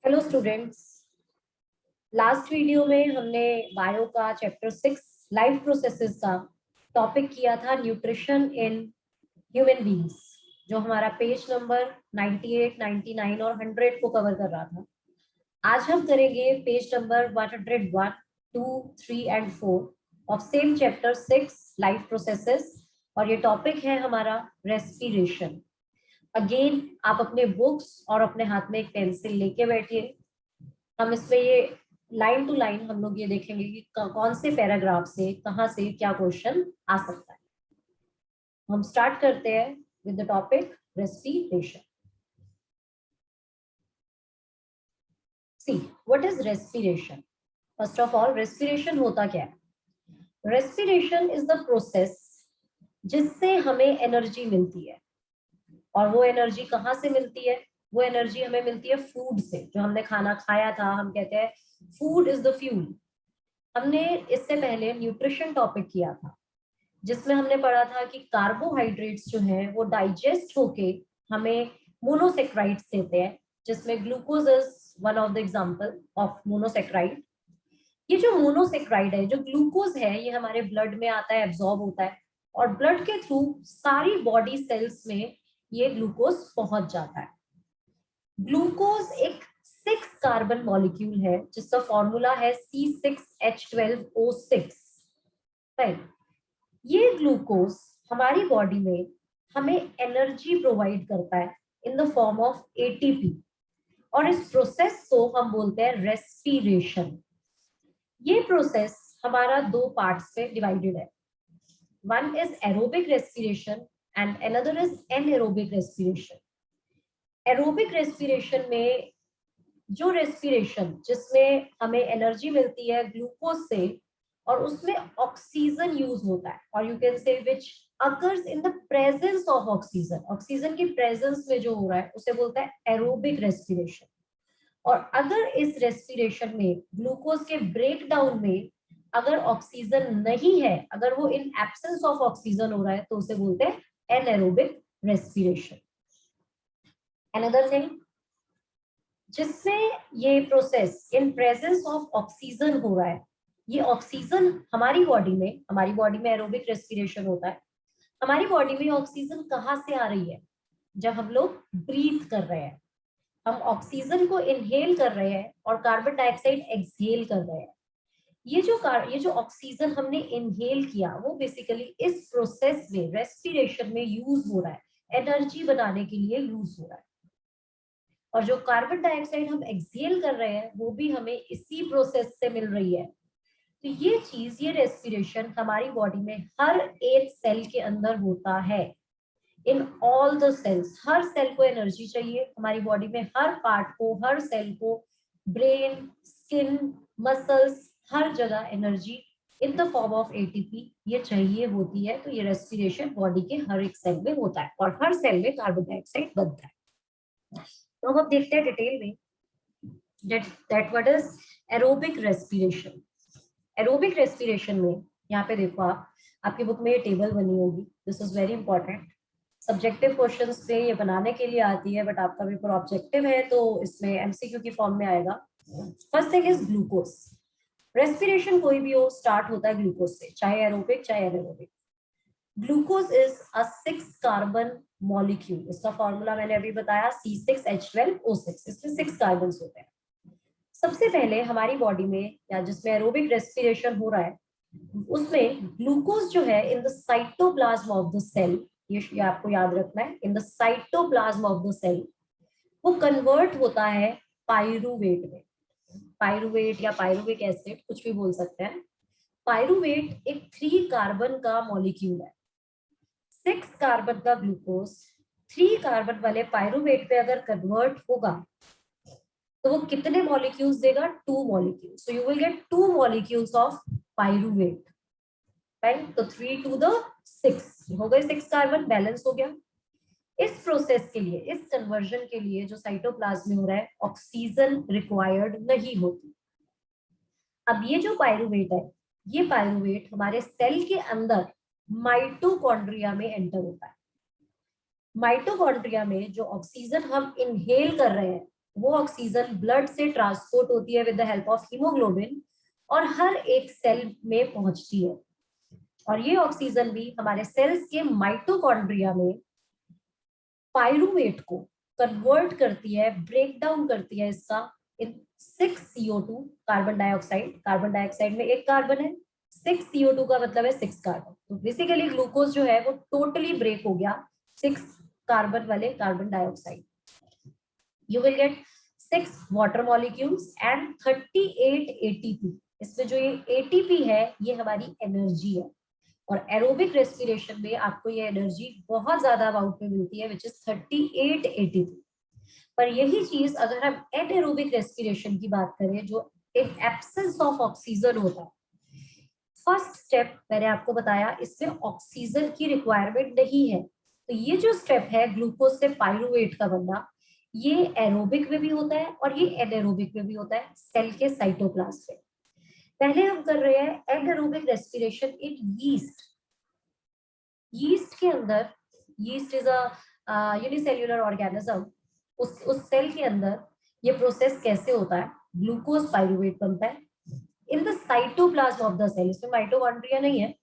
Hello students. Last video में हमने bio का चैप्टर 6 लाइफ प्रोसेसेस का टॉपिक किया था न्यूट्रिशन इन ह्यूमन बींग्स, जो हमारा पेज नंबर 98, 99 और 100 को कवर कर रहा था। आज हम करेंगे page number 101, 2, 3 and 4 of same chapter 6 life processes, और ये टॉपिक है हमारा रेस्पिरेशन। अगेन आप अपने बुक्स और अपने हाथ में एक पेंसिल लेके बैठिए। हम इसमें ये लाइन टू लाइन हम लोग ये देखेंगे कि कौन से पैराग्राफ से कहां से क्या क्वेश्चन आ सकता है। हम स्टार्ट करते हैं with the topic respiration. See what is respiration. First of all, respiration होता क्या है? रेस्पिरेशन इज द प्रोसेस जिससे हमें एनर्जी मिलती है। और वो एनर्जी कहाँ से मिलती है? वो एनर्जी हमें मिलती है फूड से। जो हमने खाना खाया था, हम कहते हैं फूड इज द फ्यूल। हमने इससे पहले न्यूट्रिशन टॉपिक किया था, जिसमें हमने पढ़ा था कि कार्बोहाइड्रेट्स जो हैं वो डाइजेस्ट होके हमें मोनोसेक्राइड्स देते हैं, जिसमें glucose is one of the example of monosaccharide. ये जो मोनोसेक्राइड है, जो ग्लूकोज है, ये हमारे ब्लड में आता है, एब्जॉर्ब होता है, और ब्लड के थ्रू सारी बॉडी सेल्स में ये ग्लूकोज पहुंच जाता है। ग्लूकोज एक 6 कार्बन मॉलिक्यूल है जिसका फॉर्मूला है C6H12O6। राइट। ये ग्लूकोज हमारी बॉडी में हमें एनर्जी प्रोवाइड करता है in the form of ATP, और इस प्रोसेस को हम बोलते हैं रेस्पिरेशन। ये प्रोसेस हमारा दो पार्ट्स में डिवाइडेड है। One is aerobic respiration and another is anaerobic respiration. Aerobic respiration में जो रेस्पिरेशन जिसमें हमें एनर्जी मिलती है ग्लूकोज से, और उसमें ऑक्सीजन यूज होता है, और you can say which occurs in the presence of oxygen. Oxygen की प्रेजेंस में जो हो रहा है उसे बोलता है एरोबिक रेस्पिरेशन। और अगर इस रेस्पिरेशन में ग्लूकोज के ब्रेक डाउन में अगर ऑक्सीजन नहीं है, अगर वो इन एब्सेंस ऑफ ऑक्सीजन हो रहा है, तो उसे बोलते हैं एनएरोबिक रेस्पिरेशन। अनदर थिंग जिसमें ये process in presence of oxygen हो रहा है, ये ऑक्सीजन हमारी बॉडी में एरोबिक रेस्पिरेशन होता है। हमारी बॉडी में ऑक्सीजन कहाँ से आ रही है? जब हम लोग ब्रीथ कर रहे हैं, हम ऑक्सीजन को इनहेल कर रहे हैं और कार्बन डाइऑक्साइड एक्सहेल कर रहे हैं। ये जो ऑक्सीजन हमने इनहेल किया, वो बेसिकली इस प्रोसेस में रेस्पिरेशन में यूज हो रहा है, एनर्जी बनाने के लिए यूज हो रहा है। और जो कार्बन डाइऑक्साइड हम एक्सहेल कर रहे हैं, वो भी हमें इसी प्रोसेस से मिल रही है। तो ये चीज, ये रेस्पिरेशन हमारी बॉडी में हर एक सेल के अंदर होता है। इन ऑल द सेल्स, हर सेल को एनर्जी चाहिए हमारी बॉडी में, हर पार्ट को, हर सेल को, ब्रेन, स्किन, मसल्स, हर जगह energy in the form of ATP ये चाहिए होती है। तो ये रेस्पिरेशन बॉडी के हर एक सेल में होता है, और हर सेल में कार्बन डाइऑक्साइड बनता है। तो अब देखते हैं डिटेल में that what is aerobic respiration। Aerobic respiration में यहाँ पे देखो, आपकी बुक में ये टेबल बनी होगी। This is very important. Subjective question से ये बनाने के लिए आती है, बट आपका पेपर ऑब्जेक्टिव है तो इसमें एमसीक्यू की फॉर्म में आएगा। First thing is glucose. Respiration कोई भी हो, स्टार्ट होता है ग्लूकोज से, चाहे एरोबिक चाहे anaerobic. Glucose is a 6 carbon molecule. इसका फॉर्मूला मैंने अभी बताया, C6H12O6। इसमें 6 कार्बन होते हैं। सबसे पहले हमारी बॉडी में, या जिसमें एरोबिक रेस्पिरेशन हो रहा है, उसमें ग्लूकोज जो है in the cytoplasm of the cell, ये आपको याद रखना है, in the cytoplasm of the cell, वो कन्वर्ट होता है पाइरूवेट में। पाइरूवेट या पाइरुविक एसिड, कुछ भी बोल सकते हैं। पाइरूवेट एक 3 कार्बन का मॉलिक्यूल है। 6 कार्बन का ग्लूकोज 3 कार्बन वाले पाइरूवेट पे अगर कन्वर्ट होगा तो वो कितने मॉलिक्यूल्स देगा? 2 molecules. So you will get 2 molecules of pyruvate. Right, तो 3 to the 6 हो गए, 6 कार्बन बैलेंस हो गया। इस प्रोसेस के लिए, इस कन्वर्जन के लिए जो साइटोप्लाज्म में हो रहा है, ऑक्सीजन रिक्वायर्ड नहीं होती। अब ये जो पाइरूवेट है, ये पाइरूवेट हमारे सेल के अंदर माइटोकॉन्ड्रिया में एंटर होता है। माइटोकॉन्ड्रिया में जो ऑक्सीजन हम इनहेल कर रहे हैं, वो ऑक्सीजन ब्लड से ट्रांसपोर्ट होती है with the help of haemoglobin और हर एक सेल में पहुंचती है। और ये ऑक्सीजन भी हमारे सेल्स के माइटोकॉन्ड्रिया में पायरुवेट को कन्वर्ट करती है, ब्रेक डाउन करती है इसका इन 6CO2 carbon dioxide. Carbon dioxide में एक कार्बन है, 6CO2 का मतलब है 6 कार्बन। तो बेसिकली ग्लूकोज जो है वो टोटली ब्रेक हो गया 6 कार्बन वाले carbon dioxide. You will get 6 water molecules and 38 ATP। इसमें जो ये ATP है ये हमारी एनर्जी है, और एरोबिक रेस्पिरेशन में आपको ये एनर्जी बहुत ज्यादा अमाउंट में मिलती है विच इज 38 ATP। पर यही चीज अगर हम एनएरोबिक रेस्पिरेशन की बात करें, जो एक एब्सेंस ऑफ ऑक्सीजन होता है, फर्स्ट स्टेप मैंने आपको बताया इसमें ऑक्सीजन की रिक्वायरमेंट नहीं है। तो ये जो स्टेप है ग्लूकोज से पायरुवेट का बनना, ये एरोबिक में भी होता है और ये एनएरोबिक में भी होता है सेल के साइटोप्लाज्म में। पहले हम कर रहे हैं anaerobic respiration in yeast. Yeast के अंदर, yeast is a unicellular organism, उस सेल के अंदर ये प्रोसेस कैसे होता है, ग्लूकोज पायरुवेट बनता है in the cytoplasm of the cell. इसमें माइटोकॉन्ड्रिया नहीं है।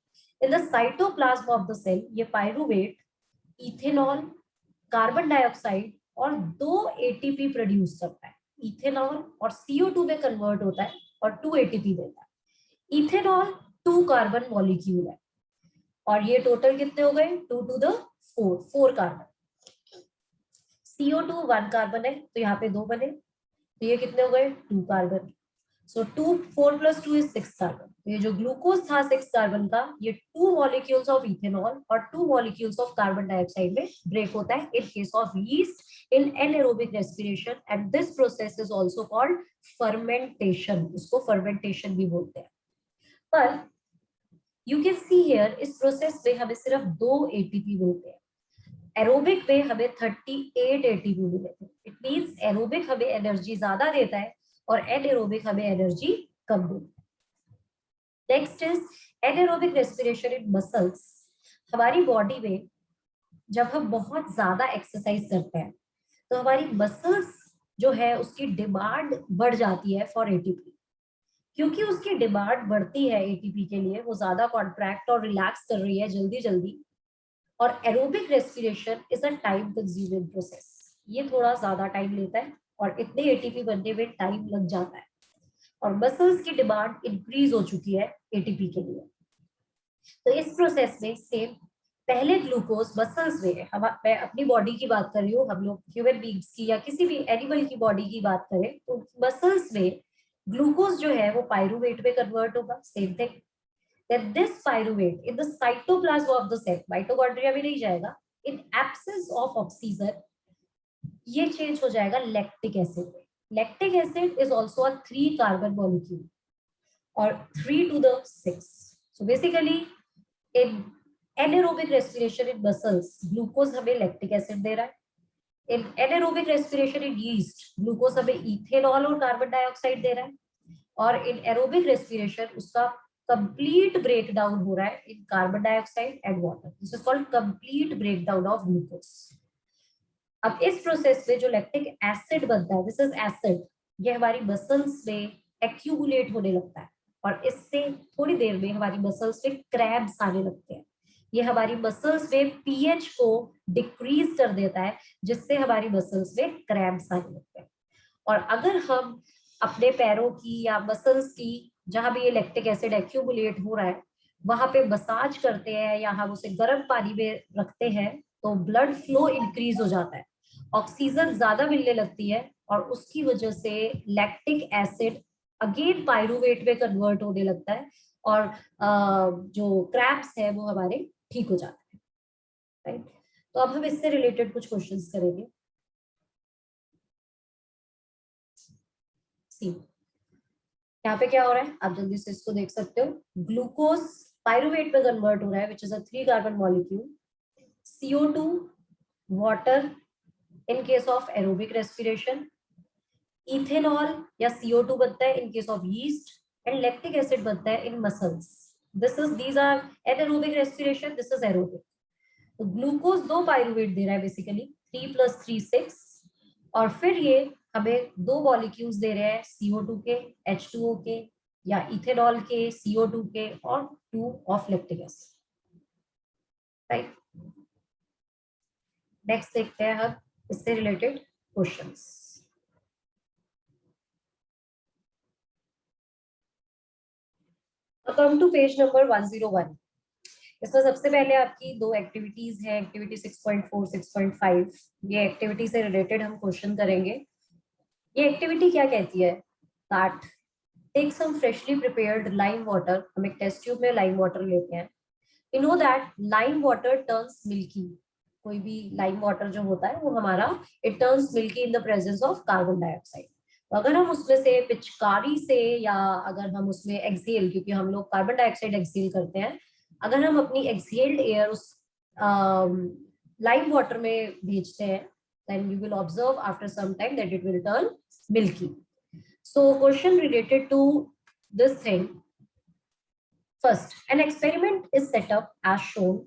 In the cytoplasm of the cell ये पायरुवेट इथेनॉल, कार्बन डाइऑक्साइड और 2 ATP प्रोड्यूस करता है। इथेनॉल और CO2 में कन्वर्ट होता है और 2 ATP देता है। इथेनॉल 2 कार्बन मॉलिक्यूल है और ये टोटल कितने हो गए, 2 to the 4 carbon. CO2 1 carbon है तो यहाँ पे 2 बने, तो ये कितने हो गए 2 कार्बन। So 2 4 + 2 is 6 carbon. तो ये जो ग्लूकोज था 6 कार्बन का, ये 2 मॉलिक्यूल्स ऑफ इथेनॉल और 2 मॉलिक्यूल्स ऑफ कार्बन डाइऑक्साइड में ब्रेक होता है in case of yeast in anaerobic respiration, and this process is also called fermentation। इसको fermentation भी बोलते हैं। पर यू कैन सी हियर इस प्रोसेस में हमें सिर्फ 2 ATP मिलते हैं, एरोबिक में हमें 38 ATP मिले थे। इट मींस एरोबिक हमें एनर्जी ज्यादा देता है और एनारोबिक हमें एनर्जी कम देता है। Next is anaerobic respiration in muscles. हमारी बॉडी में जब हम बहुत ज्यादा एक्सरसाइज करते हैं तो हमारी मसल्स जो है उसकी डिमांड बढ़ जाती है फॉर ATP। क्योंकि उसकी डिमांड बढ़ती है ATP के लिए, वो ज्यादा कॉन्ट्रैक्ट और रिलैक्स कर रही है जल्दी जल्दी। और aerobic respiration is a time consuming process, ये थोड़ा ज्यादा टाइम लेता है और इतने ATP बनने में टाइम लग जाता है, और मसल्स की डिमांड इंक्रीज हो चुकी है ATP के लिए। तो इस प्रोसेस में सेम पहले ग्लूकोज मसल्स में, मैं अपनी बॉडी की बात कर रही हूँ, हम लोग ह्यूमन बींग्स की या किसी भी एनिमल की बॉडी की बात करें तो मसल्स में ग्लूकोज जो है वो पायरुवेट में कन्वर्ट होगा, same thing. Then this pyruvate in the cytoplasm of the cell, mitochondria में नहीं जाएगा, इन एब्सेंस ऑफ ऑक्सीजन ये चेंज हो जाएगा लैक्टिक एसिड में। Lactic acid is also a 3 carbon molecule और 3 to the 6। So basically in anaerobic respiration in muscles, glucose हमें lactic acid दे रहा है। In anaerobic respiration in yeast, glucose हमें इथेनॉल और कार्बन डाइऑक्साइड दे रहा है। और इन एरोबिक रेस्पिरेशन उसका कंप्लीट ब्रेक डाउन हो रहा है in carbon dioxide and water. This is called complete break down of glucose. अब इस प्रोसेस में जो लैक्टिक एसिड बनता है, दिस इज एसिड, ये हमारी मसल्स में एक्यूमुलेट होने लगता है और इससे थोड़ी देर में हमारी मसल्स में क्रैम्प्स आने लगते हैं। ये हमारी मसल्स में pH को डिक्रीज कर देता है जिससे हमारी मसल्स में क्रैम्प्स आने लगते हैं। और अगर हम अपने पैरों की या मसल्स की जहां भी ये लैक्टिक एसिड एक्यूमुलेट हो रहा है वहां पे मसाज करते हैं या हम उसे गर्म पानी में रखते हैं तो ब्लड फ्लो इंक्रीज हो जाता है, ऑक्सीजन ज्यादा मिलने लगती है और उसकी वजह से लैक्टिक एसिड अगेन पायरुवेट में कन्वर्ट होने लगता है और जो क्रैम्प्स है वो हमारे ठीक हो जाते हैं। राइट, तो अब हम इससे रिलेटेड कुछ क्वेश्चंस करेंगे। सी यहाँ पे क्या हो रहा है आप जल्दी से इसको देख सकते हो, ग्लूकोज पायरुवेट में कन्वर्ट हो रहा है which is a 3 carbon molecule, CO2 water in case of aerobic respiration, ethanol या CO2 बनता है in case of yeast, and lactic acid बनता है in muscles. these are anaerobic respiration, this is aerobic। तो glucose 2 pyruvate दे रहा है basically, 3 + 3 6, और फिर ये हमें दो मॉलिक्यूल्स दे रहे हैं CO2 के, H2O के, या इथेनॉल के, CO2 के, और 2 of lactic acid, right. Next देखते हैं हम इससे related questions. Come to page number 101। इसमें सबसे पहले आपकी दो एक्टिविटीज है, एक्टिविटी 6.4, 6.5। ये एक्टिविटी से रिलेटेड हम क्वेश्चन करेंगे। ये एक्टिविटी क्या कहती है? That take some freshly prepared lime water. हम एक टेस्ट ट्यूब में लाइम वाटर लेते हैं। We know that lime water turns milky. कोई भी लाइम वाटर जो होता है वो हमारा it turns milky in the presence of carbon dioxide. तो अगर हम उसमें से पिचकारी से, या अगर हम उसमें एक्सेल, क्योंकि हम लोग कार्बन डाइऑक्साइड एक्सेल करते हैं, अगर हम अपनी एक्सेल्ड एयर उस लाइम वाटर में भेजते हैं, then you will observe after some time that it will turn milky. So question related to this thing. First, an experiment is set up as shown.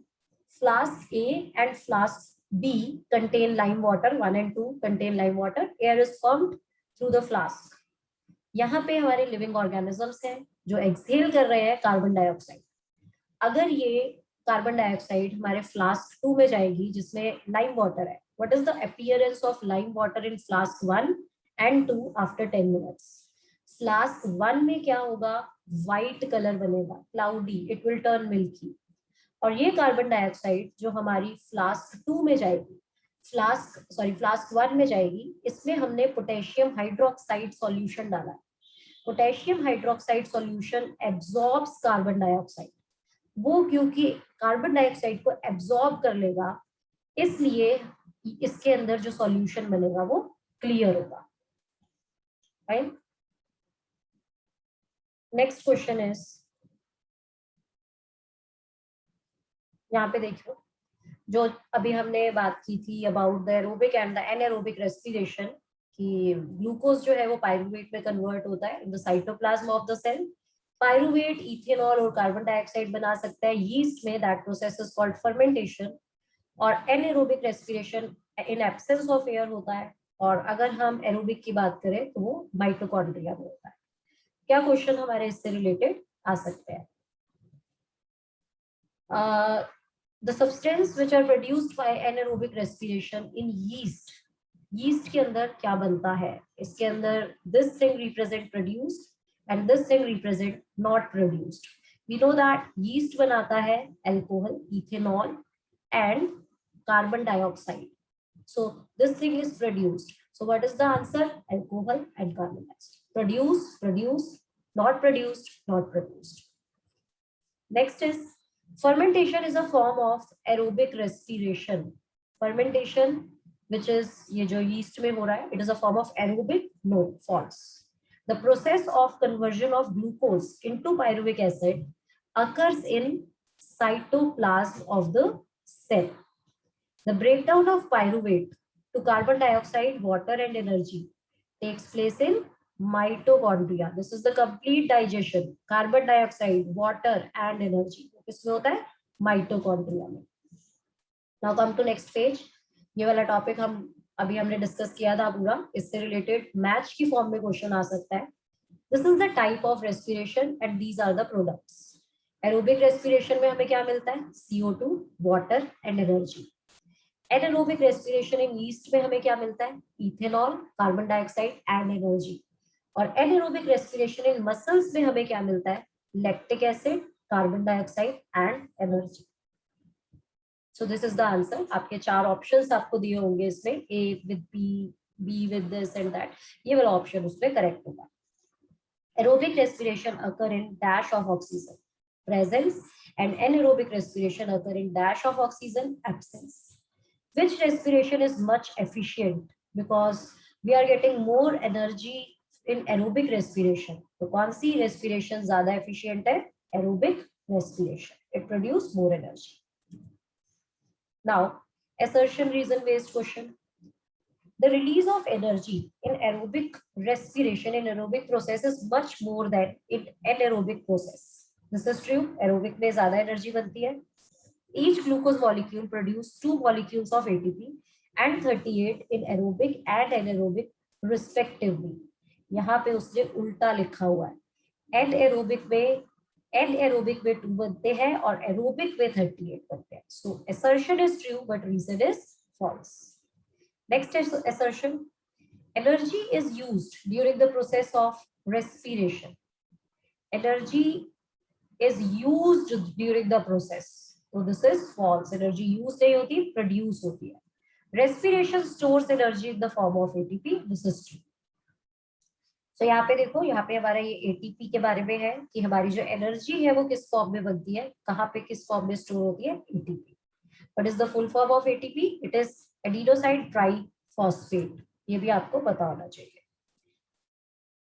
Flask A and flask B contain lime water, 1 and 2 contain lime water. Air is pumped through the flask. यहाँ पे हमारे living organisms हैं जो exhale कर रहे हैं carbon dioxide. अगर ये कार्बन डाइऑक्साइड हमारे फ्लास्क 2 में जाएगी जिसमें लाइम वाटर है, what is the appearance of lime water in flask 1 and 2 after 10 minutes? Flask 1 में क्या होगा? व्हाइट कलर बनेगा, cloudy, it will turn milky. और ये कार्बन डाइऑक्साइड जो हमारी फ्लास्क 2 में जाएगी, फ्लास्क 1 में जाएगी, इसमें हमने पोटेशियम हाइड्रोक्साइड सॉल्यूशन डाला है। Potassium hydroxide solution absorbs carbon dioxide. वो क्योंकि कार्बन डाइऑक्साइड को एब्जॉर्ब कर लेगा, इसलिए इसके अंदर जो सॉल्यूशन बनेगा वो क्लियर होगा, राइट। नेक्स्ट क्वेश्चन इज, यहाँ पे देखियो, जो अभी हमने बात की थी about the aerobic and the anaerobic respiration, कि ग्लूकोज जो है वो पायरूवेट में कन्वर्ट होता है in the cytoplasm of the cell. Pyruvate ethanol और कार्बन डाइऑक्साइड बना सकता है यीस्ट में, that process is called fermentation. और anaerobic respiration in absence of air होता है। और अगर हम एरोबिक की बात करें तो वो माइटोकॉन्ड्रिया में होता है। क्या क्वेश्चन हमारे इससे रिलेटेड आ सकते हैं? The substance which are produced by anaerobic respiration in yeast, yeast के अंदर क्या बनता है? इसके अंदर this thing represent produced and this thing represent not produced. We know that yeast बनाता है alcohol, ethanol and carbon dioxide. So this thing is produced. So what is the answer? Alcohol and carbon dioxide. Produce, produced, not produced, not produced. Next is fermentation is a form of aerobic respiration. Fermentation, which is ये जो yeast में हो रहा है, it is a form of aerobic? No, false. The process of conversion of glucose into pyruvic acid occurs in cytoplasm of the cell. The breakdown of pyruvate to carbon dioxide, water and energy takes place in mitochondria. This is the complete digestion, carbon dioxide, water and energy. किसमें होता है? Mitochondria में। Now come to next page. ये वाला topic हम अभी हमने discuss किया था पूरा, इससे रिलेटेड मैच की फॉर्म में क्वेश्चन आ सकता है। This is the type of respiration and these are the products. Aerobic respiration में हमें क्या मिलता है? CO2, water and energy. Anaerobic respiration in yeast में हमें क्या मिलता है? Ethanol, carbon dioxide and energy. और एनारोबिक रेस्पिरेशन इन मसल्स में हमें क्या मिलता है? Lactic acid, carbon dioxide and energy. So this is the answer. आपके 4 ऑप्शंस आपको दिए होंगे इसमें, A with B, B with this and that। ये वाला ऑप्शन उसमें करेक्ट होगा। Aerobic respiration occur in dash of oxygen presence and anaerobic respiration occur in dash of oxygen absence. Which respiration is much efficient? Because we are getting more energy in aerobic respiration. तो कौन सी respiration ज्यादा efficient है? Aerobic respiration. It produces more energy. Now, assertion reason based question. The release of energy in aerobic respiration in aerobic process is much more than in anaerobic process. This is true. Aerobic में ज्यादा energy बनती है. Each glucose molecule produces 2 molecules of ATP and 38 in aerobic and anaerobic respectively. यहाँ पे उसने उल्टा लिखा हुआ है, एनएरोबिक में 2 बनते हैं और एरोबिक में 38 बनते हैं। सो assertion is true but reason is false. Next assertion, energy is used during the process of respiration. Energy is used during the process, so this is false. Energy used नहीं होती, produce होती है। respiration stores energy in the form of ATP, this is true. तो यहाँ पे देखो, यहाँ पे हमारा ये एटीपी के बारे में है कि हमारी जो एनर्जी है वो किस फॉर्म में बनती है, कहाँ पे किस फॉर्म में स्टोर होती है, ATP. What is the full form of ATP? It is adenosine triphosphate. ये भी आपको पता होना चाहिए।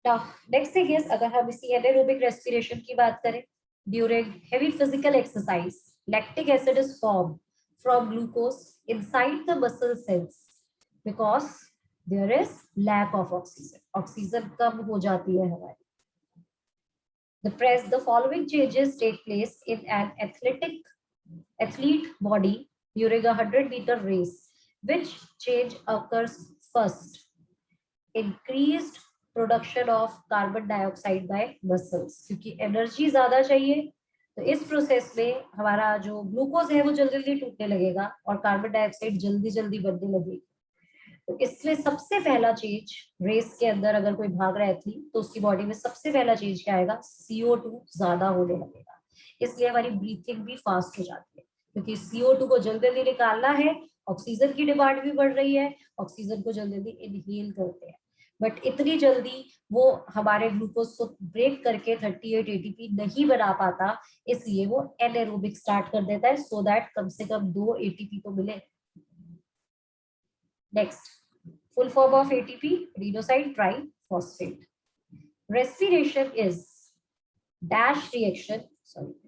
Now, next thing is, अगर हम इसी एनारोबिक रेस्पिरेशन की बात करें, during heavy physical exercise lactic acid is form from glucose inside the muscle cells because there is lack of oxygen. Oxygen कम हो जाती है हमारी। The following changes take place in an athlete body during a 100-meter race. Which change occurs first? Increased production of carbon dioxide bye muscles, क्योंकि energy ज्यादा चाहिए तो इस प्रोसेस में हमारा जो ग्लूकोज है वो जल्दी जल्दी टूटने लगेगा और कार्बन डाइऑक्साइड जल्दी जल्दी बनने लगेगी। तो इसमें सबसे पहला चेंज, रेस के अंदर अगर कोई भाग रहा है एथलीट तो उसकी बॉडी में सबसे पहला चेंज क्या आएगा? CO2 ज्यादा होने लगेगा। इसलिए हमारी ब्रीथिंग भी फास्ट हो जाती है, क्योंकि CO2 को जल्दी जल्दी निकालना है। ऑक्सीजन की डिमांड भी बढ़ रही है, ऑक्सीजन को जल्दी जल्दी इनहेल करते हैं, बट इतनी जल्दी वो हमारे ग्लूकोज को ब्रेक करके 38 ATP नहीं बना पाता, इसलिए वो एनारोबिक स्टार्ट कर देता है, सो दैट कम से कम 2 ATP तो मिले। Next, full form of ATP, adenosine triphosphate. Respiration is dash reaction.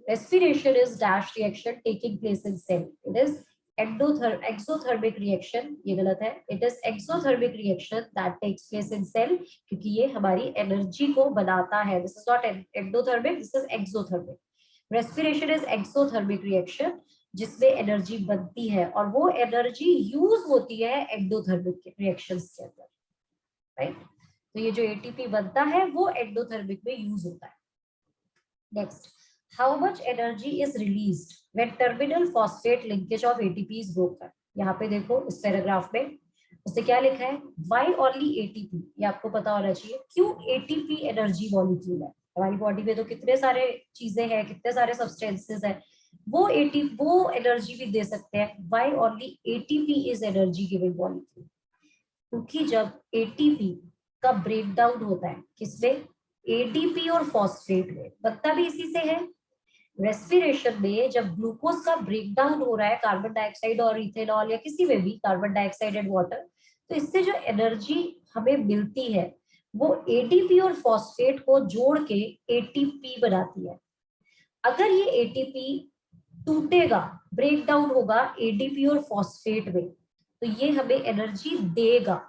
Respiration is dash reaction taking place in cell. It is exothermic reaction. ये गलत है। It is exothermic reaction that takes place in cell, क्योंकि ये हमारी energy को बनाता है। This is not endothermic, this is exothermic. Respiration is exothermic reaction, जिसमें एनर्जी बनती है और वो एनर्जी यूज होती है एंडोथर्मिक रिएक्शंस के अंदर, राइट? तो ये जो एटीपी बनता है वो एंडोथर्मिक में यूज होता है। Next, how much energy is released when terminal phosphate linkage of ATP is broken. यहाँ पे देखो इस पैराग्राफ में उसने क्या लिखा है? Why only ATP. ये आपको पता होना चाहिए क्यों एटीपी एनर्जी मॉलिक्यूल है। हमारी बॉडी में तो कितने सारे चीजें हैं, कितने सारे सब्सटेंसेस हैं, वो एनर्जी भी दे सकते हैं। Why only ATP is energy giving molecule? क्योंकि जब एटीपी का ब्रेकडाउन होता है किसमें? एडीपी और फॉस्फेट में, बनता भी इसी से है। रेस्पिरेशन में जब ग्लूकोज का ब्रेकडाउन हो रहा है कार्बन डाइऑक्साइड और इथेनॉल या किसी में भी कार्बन डाइऑक्साइड एंड वाटर, तो इससे जो एनर्जी हमें मिलती है वो एडीपी और फॉस्फेट को जोड़ के एटीपी बनाती है। अगर ये एटीपी टूटेगा, ब्रेकडाउन होगा एडीपी और फॉस्फेट में, तो ये हमें एनर्जी देगा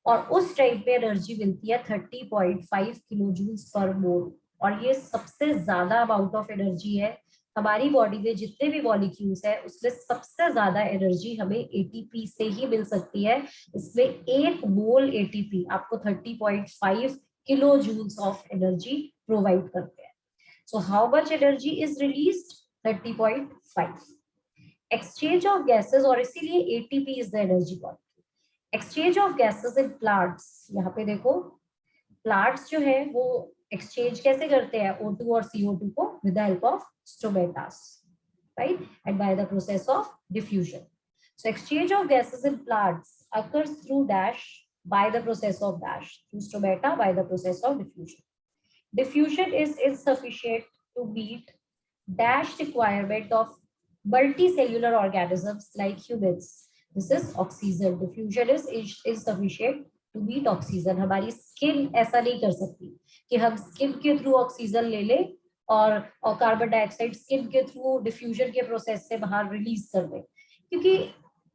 और उस टाइम पे एनर्जी मिलती है 30.5 किलो जूल्स पर मोल। और ये सबसे ज्यादा अमाउंट ऑफ एनर्जी है हमारी बॉडी में जितने भी मॉलिक्यूल्स है उसमें सबसे ज्यादा एनर्जी हमें एटीपी से ही मिल सकती है। इसमें 1 मोल एटीपी आपको 30.5 kilo joules of energy provide करते हैं। So how much energy is released? 30.5। Exchange of gases, और इसीलिए ATP is the energy molecule. Exchange of gases in plants, यहाँ पे देखो प्लांट्स जो है वो एक्सचेंज कैसे करते हैं O2 और CO2 को? With the help of stomatas, right, and by the process of diffusion. So exchange of gases in plants occurs through dash by the process of dash, through stomata by the process of diffusion. Diffusion is insufficient to meet dash requirement of multicellular organisms like humans. This is oxygen. Diffusion is insufficient to meet oxygen. हमारी skin ऐसा नहीं कर सकती कि हम skin के through oxygen ले ले और कार्बन डाइऑक्साइड स्किन के थ्रू डिफ्यूजन के प्रोसेस से बाहर रिलीज कर दे, क्योंकि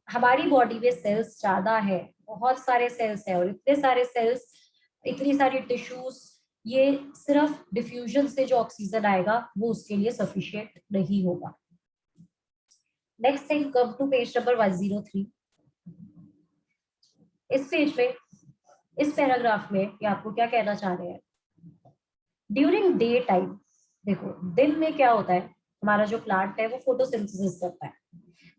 हमारी बॉडी में सेल्स ज्यादा है, बहुत सारे सेल्स हैं और इतने सारे सेल्स, इतनी सारी टिश्यूज, ये सिर्फ डिफ्यूजन से जो ऑक्सीजन आएगा वो उसके लिए सफिशिएंट नहीं होगा। Next thing, come to page number 103। इस पेज में इस पैराग्राफ में ये आपको क्या कहना चाह रहे हैं, ड्यूरिंग डे टाइम, देखो दिन में क्या होता है, हमारा जो प्लांट है वो फोटोसिंथेसिस करता है,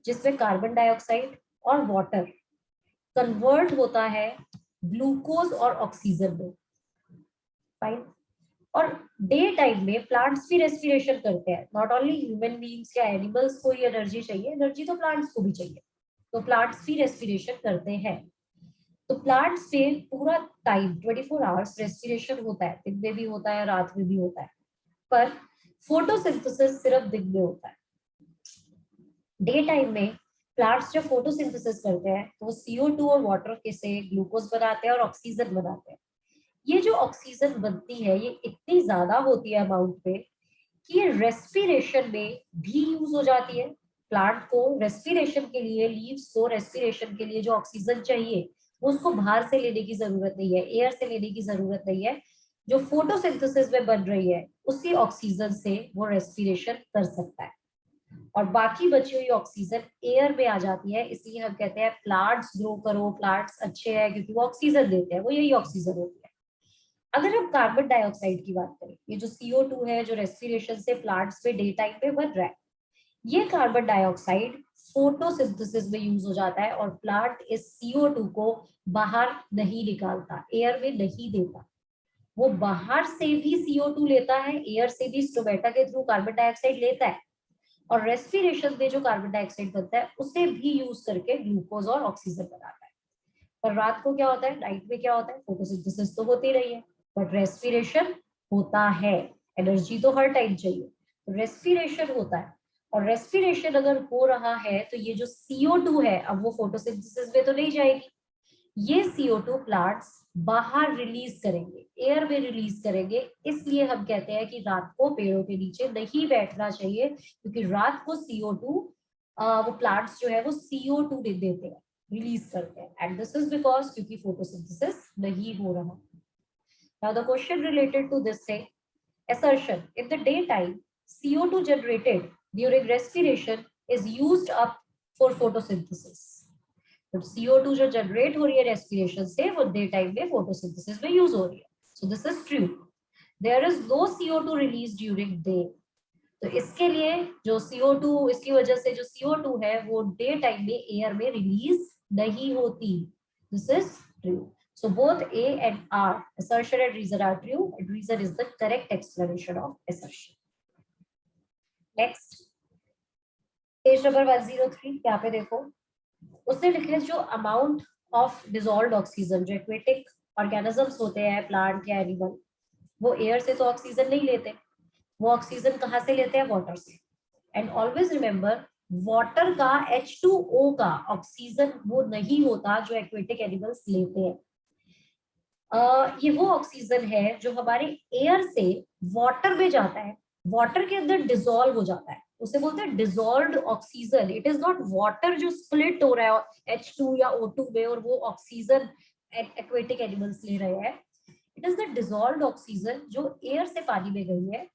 जिसमें कार्बन डाइऑक्साइड और वाटर कन्वर्ट होता है ग्लूकोज और ऑक्सीजन में। फाइन। और डे टाइम में प्लांट्स भी रेस्पिरेशन करते हैं, नॉट ओनली ह्यूमन बीइंग्स या एनिमल्स को ही एनर्जी चाहिए, एनर्जी तो प्लांट्स को भी चाहिए, तो प्लांट्स भी रेस्पिरेशन करते हैं। तो प्लांट्स पे पूरा टाइम 24 आवर्स रेस्पिरेशन होता है, दिन में भी होता है रात में भी होता है, पर फोटोसिंथेसिस सिर्फ दिन में होता है। डे टाइम में प्लांट्स जब फोटोसिंथेसिस करते हैं तो वो CO2 और वाटर के से ग्लूकोज बनाते हैं और ऑक्सीजन बनाते हैं। ये जो ऑक्सीजन बनती है ये इतनी ज्यादा होती है अमाउंट पे कि ये रेस्पिरेशन में भी यूज हो जाती है। प्लांट को रेस्पिरेशन के लिए, लीव्स को रेस्पिरेशन के लिए जो ऑक्सीजन चाहिए उसको बाहर से लेने की जरूरत नहीं है, एयर से लेने की जरूरत नहीं है, जो फोटोसिंथेसिस में बन रही है उसी ऑक्सीजन से वो रेस्पिरेशन कर सकता है। और बाकी बची हुई ऑक्सीजन एयर में आ जाती है, इसलिए हम कहते हैं प्लांट्स ग्रो करो, प्लांट्स अच्छे हैं क्योंकि वो ऑक्सीजन देते हैं, वो यही ऑक्सीजन होती है। अगर हम कार्बन डाइऑक्साइड की बात करें, ये जो CO2 है जो रेस्पिरेशन से प्लांट्स में डे टाइम पे बन रहा है, ये कार्बन डाइऑक्साइड फोटोसिंथेसिस में यूज हो जाता है और प्लांट इस CO2 को बाहर नहीं निकालता, एयर में नहीं देता। वो बाहर से भी CO2 लेता है, एयर से भी स्टोमेटा के थ्रू कार्बन डाइऑक्साइड लेता है, और रेस्पिरेशन में जो कार्बन डाइऑक्साइड बनता है उसे भी यूज करके ग्लूकोज और ऑक्सीजन बनाता है। पर रात को क्या होता है, नाइट में क्या होता है, फोटोसिंथेसिस तो होती रही है बट रेस्पिरेशन होता है, एनर्जी तो हर टाइम चाहिए, रेस्पिरेशन होता है। और रेस्पिरेशन अगर हो रहा है तो ये जो CO2 है अब वो फोटोसिंथेसिस में तो नहीं जाएगी, ये CO2 प्लांट्स बाहर रिलीज करेंगे, एयर में रिलीज करेंगे। इसलिए हम कहते हैं कि रात को पेड़ों के नीचे नहीं बैठना चाहिए, क्योंकि रात को CO2 वो प्लांट्स जो है वो CO2 दे देते हैं, रिलीज करते हैं, एंड दिस इज बिकॉज क्योंकि फोटोसिंथेसिस नहीं हो रहा। Now the question related to this है assertion in the daytime CO2 generated during respiration is used up for photosynthesis। तो CO2 जो जनरेट हो रही है रेस्पिरेशन से वो डे टाइम में फोटोसिंथेसिस में यूज हो रही है। So this is true, there is no CO2 release during day. तो इसके लिए जो CO2, इसकी वजह से जो CO2 है वो डे टाइम में एयर में रिलीज नहीं होती। This is true. So both A and R, assertion and reason are true, and reason is the correct explanation of assertion. Next, page number 103, यहाँ पे देखो उसने लिखे जो अमाउंट ऑफ डिसॉल्व्ड ऑक्सीजन, जो एक्वेटिक ऑर्गेनिजम्स होते हैं प्लांट या एनिमल, वो एयर से तो ऑक्सीजन नहीं लेते, वो ऑक्सीजन कहाँ से लेते हैं, वाटर से। एंड ऑलवेज रिमेंबर, वाटर का H2O का ऑक्सीजन वो नहीं होता जो एक्वेटिक एनिमल्स लेते हैं। ये वो ऑक्सीजन है जो हमारे एयर से वाटर में जाता है, वाटर के अंदर डिसॉल्व हो जाता है, उसे बोलते हैं dissolved oxygen. It is not water जो स्प्लिट हो रहा है H2 या O2 में और वो ऑक्सीजन एक्वेटिक एनिमल्स ले रहे हैं। It is the dissolved oxygen जो एयर से पानी में गई है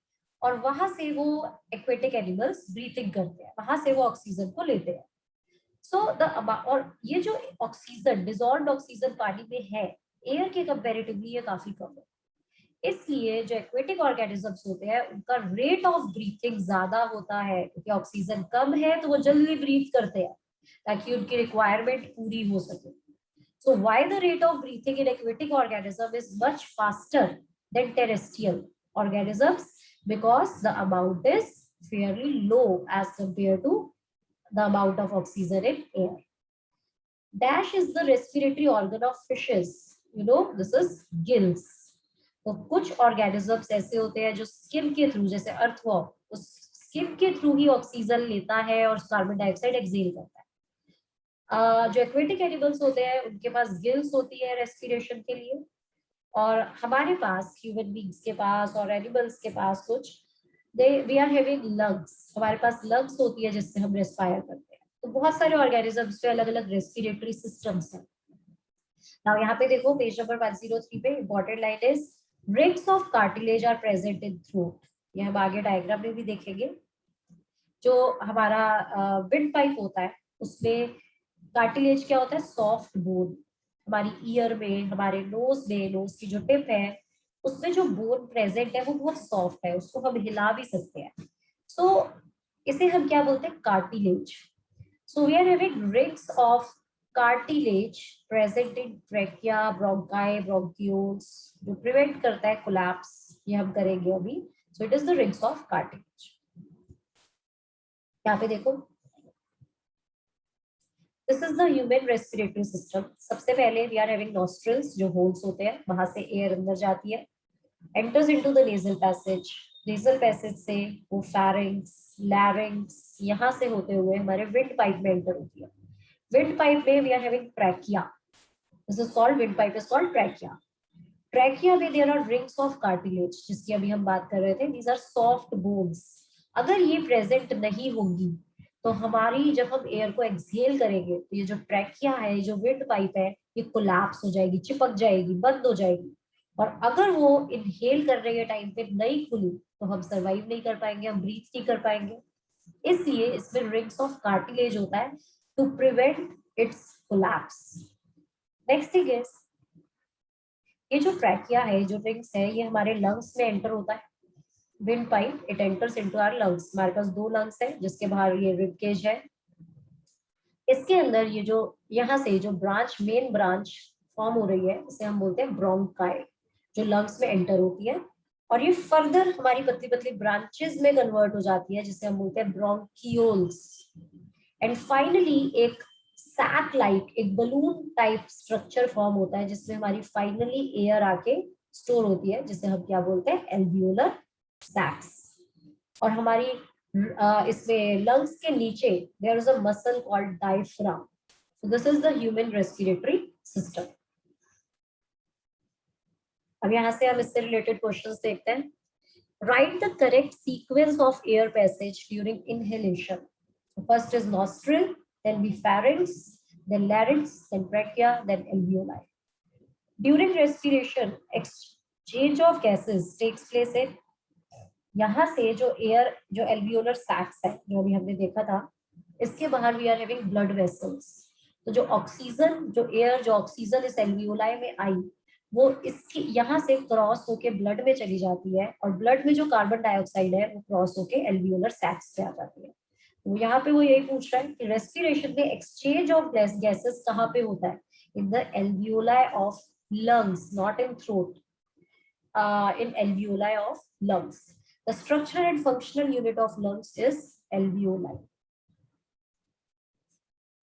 और वहां से वो एक्वेटिक एनिमल्स ब्रीथिंग करते हैं, वहां से वो ऑक्सीजन को लेते हैं। सो और ये जो ऑक्सीजन, डिसॉल्व्ड ऑक्सीजन पानी में है, एयर के कंपैरेटिवली ये काफी कम है। इसलिए जो एक्वेटिक ऑर्गेनिजम्स होते हैं उनका रेट ऑफ ब्रीथिंग ज्यादा होता है, क्योंकि ऑक्सीजन कम है तो वो जल्दी ब्रीथ करते हैं ताकि उनकी रिक्वायरमेंट पूरी हो सके। So why the rate of breathing in aquatic organism is much faster than terrestrial organisms? Because the amount is fairly low as compared to the amount of oxygen in air. Dash is the respiratory organ of fishes. You know, this is gills. तो कुछ organisms ऐसे होते हैं जो skin के through, जैसे earthworm, उस skin के थ्रू ही ऑक्सीजन लेता है और कार्बन डाइऑक्साइड एक्सेल करता है। जो एक्वेटिक एनिमल्स होते हैं उनके पास गिल्स होती है रेस्पिरेशन के लिए, और हमारे पास ह्यूमन बींग्स के पास और एनिमल्स के पास कुछ वी आर हैविंग लंग्स, हमारे पास लंग्स होती है जिससे हम रेस्पायर करते हैं। तो बहुत सारे ऑर्गेनिजम्स पे अलग अलग रेस्पिरेटरी सिस्टम्स हैं। नाउ यहाँ पे देखो पेज नंबर 103 पे important line is rings of cartilage are present in throat. ये हम आगे डायग्राम में भी देखेंगे। जो हमारा विंड पाइप होता है उसमें कार्टिलेज क्या होता है, सॉफ्ट बोन, हमारी ईयर में, हमारे नोज में, नोज की जो टिप है उसमें जो बोन प्रेजेंट है वो बहुत सॉफ्ट है, उसको हम हिला भी सकते हैं। सो इसे हम क्या बोलते हैं, cartilage. So we are having rings of cartilage present in trachea, bronchi, bronchioles, जो प्रिवेंट करता है कोलैप्स, ये हम करेंगे अभी। So it is the rings of cartilage. यहाँ पे देखो, this is the human respiratory system. सबसे पहले वी आर हैविंग नॉस्ट्रल्स, जो होल्स होते हैं, वहां से एयर अंदर जाती है, enters into the nasal passage, nasal passage से वो pharynx, larynx, यहाँ से होते हुए हमारे विंड पाइप में एंटर होती है। विंड पाइप में we are having trachea. This is called, wind pipe is called trachea. Trachea में there are rings of cartilage, जिसकी अभी हम बात कर रहे थे। These are soft bones. अगर ये प्रेजेंट नहीं होगी तो हमारी, जब हम एयर को एक्सहेल करेंगे तो ये जो ट्रैकिया है, जो विंड पाइप है, ये कोलैप्स हो जाएगी, चिपक जाएगी, बंद हो जाएगी। और अगर वो इनहेल करने के टाइम पे नहीं खुली तो हम सरवाइव नहीं कर पाएंगे, हम ब्रीथ नहीं कर पाएंगे। इसलिए इसमें रिंग्स ऑफ कार्टिलेज होता है to prevent its collapse. Next thing is, ये जो ट्रैकिया है, जो रिंग्स है, ये हमारे लंग्स में एंटर होता है। Wind pipe it enters into our lungs. हमारे पास 2 लंग्स है, जिसके बाहर ये रिब केज है। इसके अंदर ये जो यहाँ से जो ब्रांच, मेन ब्रांच फॉर्म हो रही है, इसे हम बोलते हैं ब्रोंकाई, जो लंग्स में एंटर होती है। और ये फर्दर हमारी पतली पतली ब्रांचेस में कन्वर्ट हो जाती है, जिसे हम बोलते हैं ब्रोंकियोल्स। एंड फाइनली एक सैक लाइक, एक बलून टाइप स्ट्रक्चर फॉर्म होता है, जिसमें हमारी फाइनली एयर आके स्टोर होती है, जिसे हम क्या बोलते हैं, एल्वियोलर सैक्स। और हमारी इसमें लंग्स के नीचे there is a muscle called diaphragm. So this is the human respiratory system. अब यहाँ से हम इससे रिलेटेड क्वेश्चंस देखते हैं। Write the correct sequence of air passage during inhalation. First is nostril, then B pharynx, then larynx, then trachea, then alveoli. During respiration, exchange of gases takes place in, यहाँ से जो air, जो alveolar सैक्स है, जो अभी हमने देखा था, इसके बाहर we are having blood vessels. तो जो ऑक्सीजन, जो एयर, जो ऑक्सीजन इस एल्वियोलाई में आई, वो इसकी यहाँ से क्रॉस होके ब्लड में चली जाती है, और ब्लड में जो कार्बन डाइऑक्साइड है वो क्रॉस होके एल्वियोलर सैक्स पे आ जाती है। तो यहाँ पे वो यही पूछ रहा है कि रेस्पिरेशन में एक्सचेंज ऑफ गैसेस कहाँ पे होता है, in the alveoli of lungs, not in throat, in alveoli of lungs. The structural and functional unit of lungs is alveoli.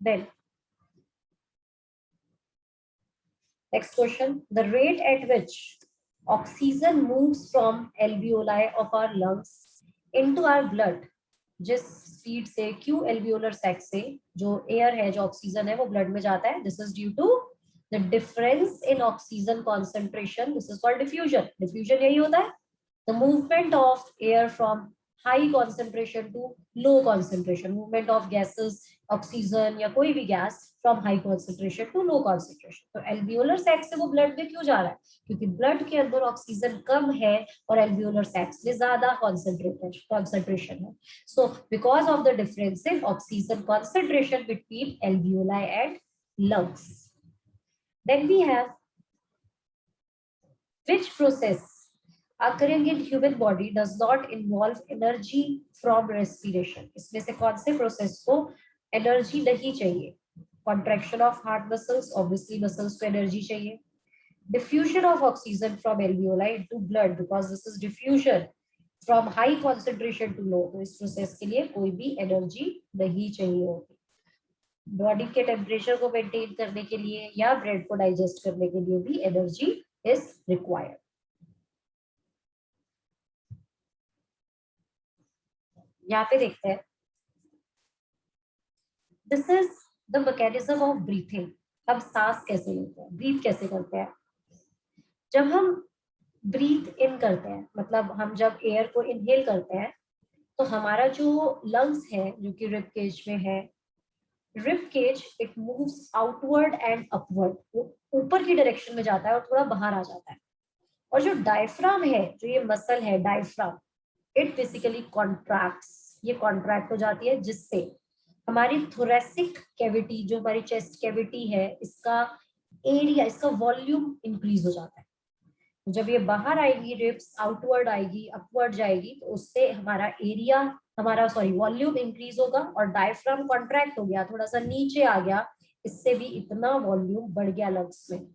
Then, next question, the rate at which oxygen moves from alveoli of our lungs into our blood, जिस speed से Q alveolar sac से जो air है, जो oxygen है, वो blood में जाता है, this is due to the difference in oxygen concentration, this is called diffusion. Diffusion यही होता है, the movement of air from high concentration to low concentration, movement of gases, oxygen या कोई भी gas from high concentration to low concentration। तो alveolar sac से वो blood में क्यों जा रहा है, क्योंकि blood के अंदर ऑक्सीजन कम है और alveolar sacs में ज्यादा concentration है। So because of the difference in oxygen concentration between alveoli and lungs, then we have which process occurring in human body does not involve energy from respiration। इसमें से कौन से process को energy नहीं चाहिए? Contraction of heart muscles, obviously muscles को energy चाहिए। Diffusion of oxygen from alveoli into blood, because this is diffusion from high concentration to low, तो इस प्रोसेस के लिए कोई भी एनर्जी नहीं चाहिए होगी। बॉडी के टेम्परेचर को मेंटेन करने के लिए या ब्रेड को डाइजेस्ट करने के लिए भी एनर्जी इज रिक्वायर्ड। यहाँ पे देखते हैं, this is the mechanism of breathing. हम सांस कैसे लेते हैं, ब्रीथ कैसे करते हैं? जब हम ब्रीथ इन करते हैं, मतलब हम जब एयर को इनहेल करते हैं, तो हमारा जो लंग्स है, जो कि रिब केज में है, rib cage it moves outward and upward, वो ऊपर की डायरेक्शन में जाता है और थोड़ा बाहर आ जाता है। और जो डायफ्राम है, जो ये मसल है डायफ्राम, इट बेसिकली कॉन्ट्रैक्ट्स, ये कॉन्ट्रैक्ट हो जाती है, जिससे हमारी थोरेसिक कैविटी, जो हमारी चेस्ट कैविटी है, इसका एरिया, इसका वॉल्यूम इंक्रीज हो जाता है। जब ये बाहर आएगी, रिब्स आउटवर्ड आएगी, अपवर्ड जाएगी, तो उससे हमारा एरिया, हमारा सॉरी वॉल्यूम इंक्रीज होगा, और डायफ्राम कॉन्ट्रैक्ट हो गया, थोड़ा सा नीचे आ गया, इससे भी इतना वॉल्यूम बढ़ गया लंग्स में।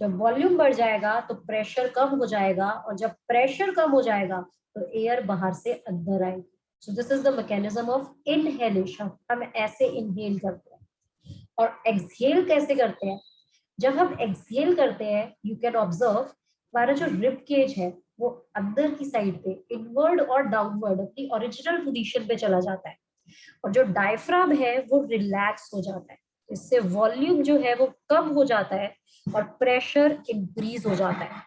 जब वॉल्यूम बढ़ जाएगा तो प्रेशर कम हो जाएगा, और जब प्रेशर कम हो जाएगा तो एयर बाहर से अंदर आएगी। सो this is the mechanism of inhalation. हम ऐसे इनहेल करते हैं। और एक्सहेल कैसे करते हैं? जब हम एक्सहेल करते हैं, यू कैन ऑब्जर्व, हमारा जो रिब केज है वो अंदर की साइड पे इनवर्ड और डाउनवर्ड अपनी ओरिजिनल पोजीशन पे चला जाता है, और जो डायफ्राम है वो रिलैक्स हो जाता है। इससे वॉल्यूम जो है वो कम हो जाता है और प्रेशर इंक्रीज हो जाता है,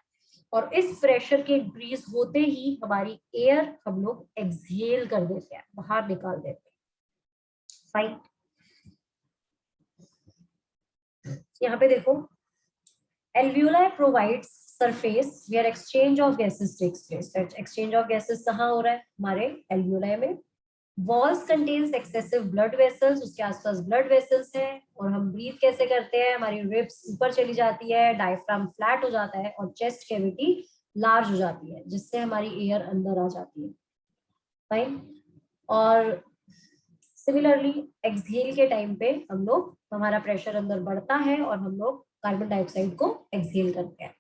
और इस प्रेशर के इंक्रीज होते ही हमारी एयर हम लोग एक्सहेल कर देते हैं, बाहर निकाल देते हैं। फाइन, यहाँ पे देखो, alveoli provides surface where exchange of gases takes place. That exchange of gases कहाँ हो रहा है? हमारे alveoli में। Walls contains excessive blood vessels, उसके आसपास blood vessels है, और हम ब्रीथ कैसे करते हैं? हमारी रिब्स ऊपर चली जाती है, डायफ्राम फ्लैट हो जाता है, और चेस्ट कैविटी लार्ज हो जाती है, जिससे हमारी एयर अंदर आ जाती है। फाइन। और सिमिलरली एक्सहेल के टाइम पे हम लोग, हमारा प्रेशर अंदर बढ़ता है और हम लोग कार्बन डाइऑक्साइड को एक्सहेल करते हैं।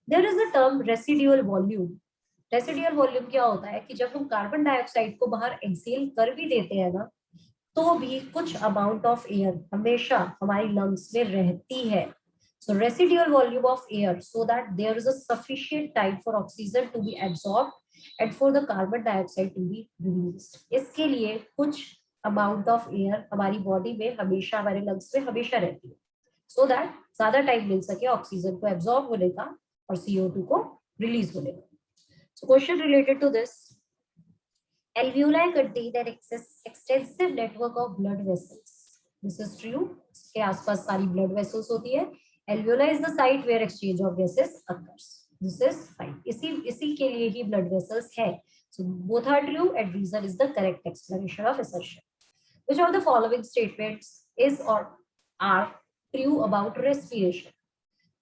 There is a term residual volume. Residual volume क्या होता है कि जब हम कार्बन डाइऑक्साइड को बाहर एक्सहेल कर भी देते हैं ना, तो भी कुछ अमाउंट ऑफ एयर हमेशा हमारी लंग्स में रहती है। So residual volume of air, so that there is a sufficient time for oxygen to be absorbed and for the carbon dioxide to be released. इसके लिए कुछ अमाउंट ऑफ एयर हमारी body में हमेशा, हमारे लंग्स में हमेशा रहती है, सो दैट ज्यादा टाइम मिल सके ऑक्सीजन को एब्जॉर्ब होने का और CO2 को रिलीज होने का। So question related to this. Alveoli contain an extensive network of blood vessels. This is true. इसके आसपास सारी blood vessels होती है। Alveoli is the site where exchange of gases occurs. This is fine. इसी के लिए ही blood vessels है. So both are true and reason is the correct explanation of assertion. Which of the following statements is or are true about respiration?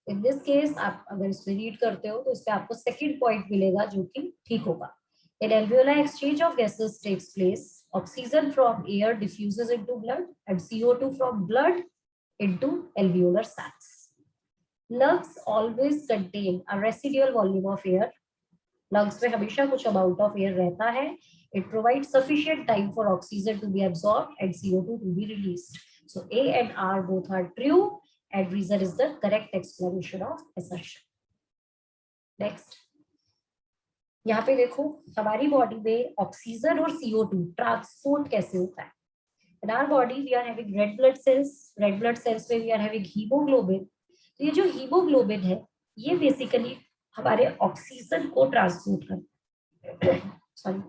In this case, आप अगर इसमें read करते हो तो इसमें आपको सेकंड पॉइंट मिलेगा जो कि ठीक होगा। In alveoli, exchange of gases takes place. Oxygen from air diffuses into blood and CO2 from blood into alveolar sacs. Lungs always contain a residual volume of air. Lungs में हमेशा कुछ amount of air रहता है. It provides sufficient time for oxygen to be absorbed and CO2 to be released. So A and R both are true, and reason is the correct explanation of assertion. Next. यहाँ पे देखो, हमारी body में oxygen और CO2 transport कैसे होता है। In our body we are having red blood cells. Red blood cells में we are having hemoglobin. तो ये जो हीमोग्लोबिन है, ये बेसिकली हमारे ऑक्सीजन को ट्रांसपोर्ट करता है। सॉरी,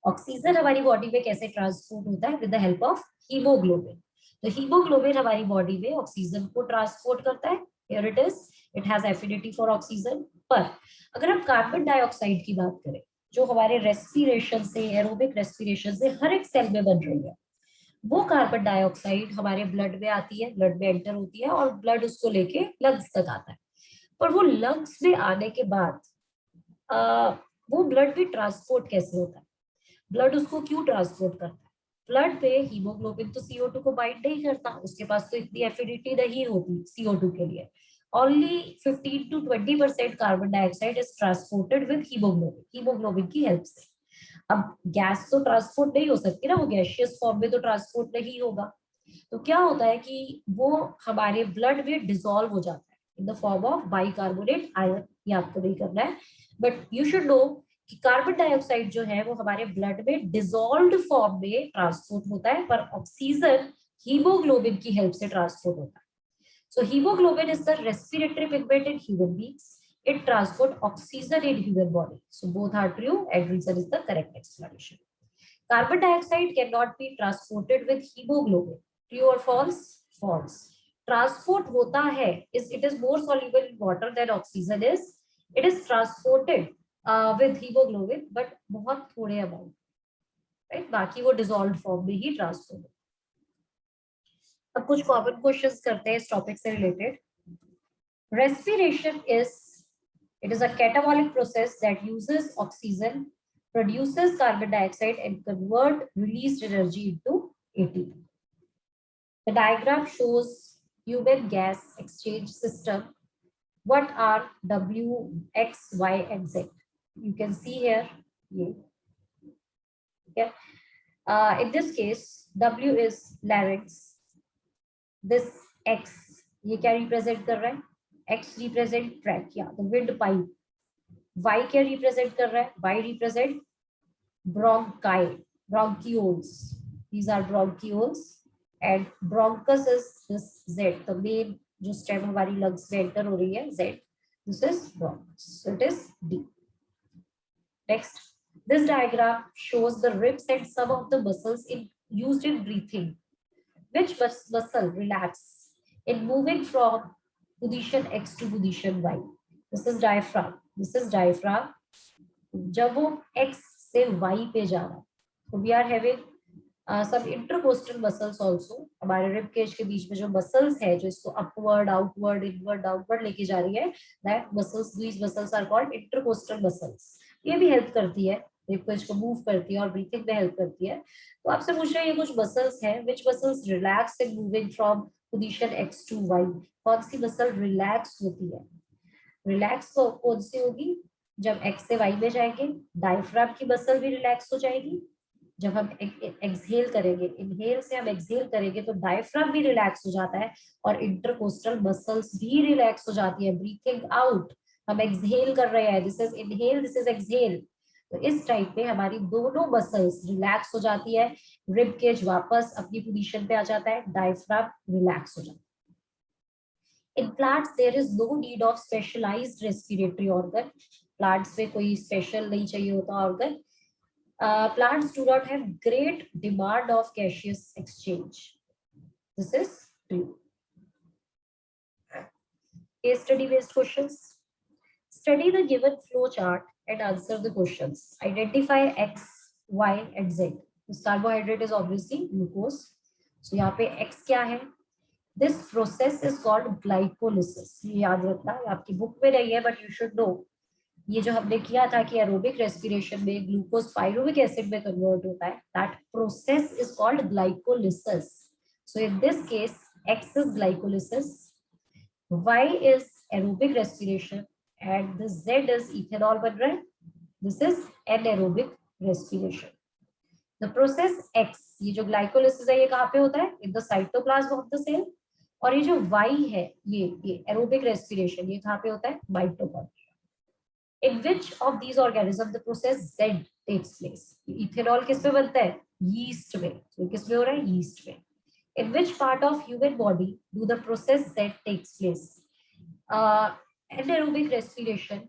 ऑक्सीजन हमारी बॉडी में कैसे ट्रांसपोर्ट होता है? With the help of haemoglobin. तो हीमोग्लोबिन हमारी बॉडी में ऑक्सीजन को ट्रांसपोर्ट करता है। Here it is, it has affinity for oxygen. पर अगर हम कार्बन डाइऑक्साइड की बात करें, जो हमारे रेस्पिरेशन से, एरोबिक रेस्पिरेशन से हर एक सेल में बन रही है, वो कार्बन डाइऑक्साइड हमारे ब्लड में आती है, ब्लड में एंटर होती है, और ब्लड उसको लेके लंग्स तक आता है। पर वो लंग्स में आने के बाद वो ब्लड में ट्रांसपोर्ट कैसे होता है? ब्लड उसको क्यों ट्रांसपोर्ट करता है? ब्लड पे हीमोग्लोबिन तो CO2 को बाइंड नहीं करता, उसके पास तो इतनी एफिनिटी नहीं होती CO2 के लिए। Only 15 to 20% carbon dioxide is transported with haemoglobin, haemoglobin की हेल्प से। अब गैस तो ट्रांसपोर्ट नहीं हो सकती ना, वो गैसियस फॉर्म में तो ट्रांसपोर्ट नहीं होगा। तो क्या होता है कि वो हमारे ब्लड में डिसॉल्व हो जाता है in the form of bicarbonate ion. ये आपको नहीं करना है, बट यू शुड नो कि कार्बन डाइऑक्साइड जो है वो हमारे ब्लड में डिसॉल्व्ड फॉर्म में ट्रांसपोर्ट होता है, पर ऑक्सीजन हीमोग्लोबिन की हेल्प से ट्रांसपोर्ट होता है। So haemoglobin is the respiratory pigment in human beings. It transport oxygen in human body. So both are true, and reason is the correct explanation. Carbon dioxide cannot be transported with hemoglobin. True or false? False. Transport होता है, it is more soluble in water than oxygen is. It is transported with hemoglobin, but बहुत थोड़े amount, right? बाकी वो dissolved form में ही transfer. अब कुछ common questions करते हैं इस टॉपिक से related. Respiration it is a catabolic process that uses oxygen, produces carbon dioxide, and convert released energy into ATP. The diagram shows human gas exchange system. What are W, X, Y, and Z? You can see here. Yeah. In this case, W is larynx. This X, ये क्या represent कर रहा है? X represent trachea, the windpipe. Y क्या represent कर रहा है? Y represent bronchi, bronchioles. These are bronchioles, and bronchus is this Z, the main जो stem हमारी lungs में enter हो रही है, Z. This is bronchus, so it is D. Next, this diagram shows the ribs and some of the muscles used in breathing. Which muscle relax in moving from position X to position Y? This is diaphragm. This is diaphragm. जब वो X से Y पे जा रहा है, तो we are having some intercostal muscles also. हमारे rib cage के बीच में जो muscles है, जो इसको upward, outward, inward, downward लेके जा रही है, that muscles, these muscles are called intercostal muscles. ये भी help करती है, rib cage को move करती है और breathing में help करती है. तो आपसे पूछ रहे हैं ये कुछ muscles हैं, which muscles relax in moving from position X to Y? कौन सी muscle relax होती है? Relax कौन सी होगी? जब X से Y में जाएंगे, diaphragm की muscle भी relax हो जाएगी. जब हम एक्सहेल करेंगे, इनहेल से हम एक्सहेल करेंगे तो डायफ्राम भी रिलैक्स हो जाता है और इंटरकोस्टल मसल्स भी रिलैक्स हो जाती है. ब्रीथिंग आउट, हम एक्सहेल कर रहे हैं, this is inhale, this is exhale. तो इस टाइप में हमारी दोनों मसल्स रिलैक्स हो जाती है, रिब केज वापस अपनी पोजीशन पे आ जाता है, डायफ्राम रिलैक्स हो जाता है. In plants there is no need of specialized respiratory organ. Plants में कोई स्पेशल नहीं चाहिए होता organ. Plants do not have great demand of gaseous exchange. This is true. Case study based questions. Study the given flow chart and answer the questions. Identify X, Y, and Z. This carbohydrate is obviously glucose. So यहाँ पे X क्या है? This process is called glycolysis. ये याद रखना, आपकी book में नहीं है, but you should know. ये जो हमने किया था कि एरोबिक रेस्पिरेशन में ग्लूकोज पायरुविक एसिड में कन्वर्ट होता है, that process is called glycolysis. So in this case X is glycolysis, Y is aerobic respiration, and the Z is ethanol बन रहा है. This is anaerobic respiration. The process X, ये जो glycolysis है, ये कहाँ पे होता है? In the cytoplasm of the cell. और ये जो Y है, ये एरोबिक रेस्पिरेशन, ये कहाँ पे होता है? Mitochondria. In which of these organisms the process Z takes place? Ethanol किस में बनता है? Yeast में. तो किस में हो रहा है? Yeast में. In which part of human body do the process Z takes place? Anaerobic respiration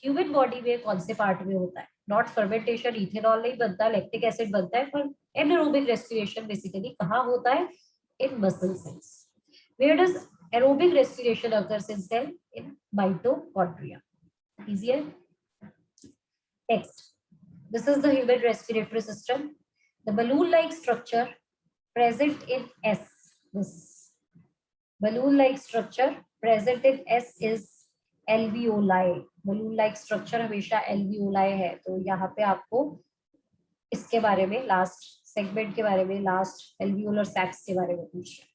human body में कौन से part में होता है? Not fermentation, ethanol नहीं बनता, lactic acid बनता है, पर anaerobic respiration basically कहाँ होता है? In muscle cells. Where does aerobic respiration occurs in cell? In mitochondria. Easier. Next, this is the human respiratory system. The balloon-like structure present in S. This balloon-like structure present in S is alveoli. Balloon-like structure हमेशा alveoli है. तो यहाँ पे आपको इसके बारे में last segment के बारे में, लास्ट alveolar sacs के बारे में पूछना.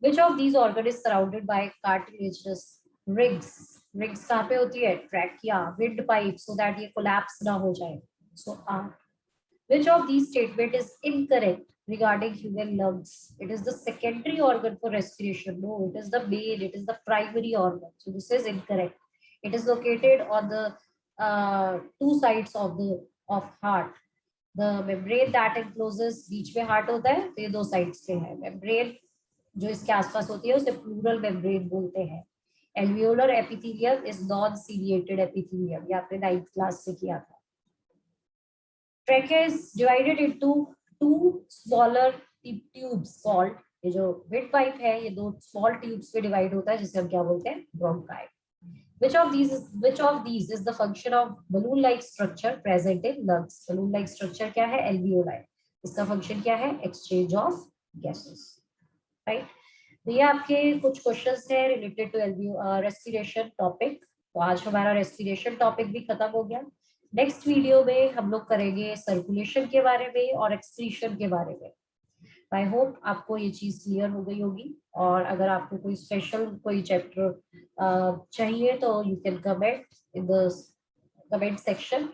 Which of these organ is surrounded by cartilaginous rings? Rings कहाँ पे होती है? Trachea, windpipe, so that ये collapse ना हो जाए. So which of these statement is incorrect regarding human lungs? It is the secondary organ for respiration. No, it is the main, it is the primary organ. So this is incorrect. It is located on the two sides of the heart. The membrane that encloses, बीच में heart होता है, तो ये दो sides पे है. Membrane जो इसके आसपास होती है उसे pleural membrane बोलते हैं. Alveolar epithelium is non-ciliated epithelium. ये आपने 9th class में किया था. Trachea is divided into two smaller tubes called, ये जो windpipe है, ये दो small tubes में divide होता है, जिसे हम क्या बोलते हैं? Bronchi. Which of these is the function of balloon-like structure present in lungs? Balloon-like structure क्या है? Alveoli. इसका function क्या है? Exchange of gases. Right? तो ये आपके कुछ क्वेश्चंस हैं रिलेटेड टू रेस्पिरेशन टॉपिक। तो आज हमारा रेस्पिरेशन टॉपिक भी खत्म हो गया। नेक्स्ट वीडियो में हम लोग करेंगे सर्कुलेशन के बारे में और एक्सक्रीशन के बारे में। आई होप आपको ये चीज क्लियर हो गई होगी। और अगर आपको कोई स्पेशल कोई चैप्टर चाहिए तो you can comment in the comment section.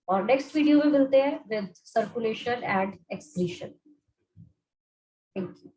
और नेक्स्ट वीडियो में मिलते हैं with circulation and excretion. Thank you.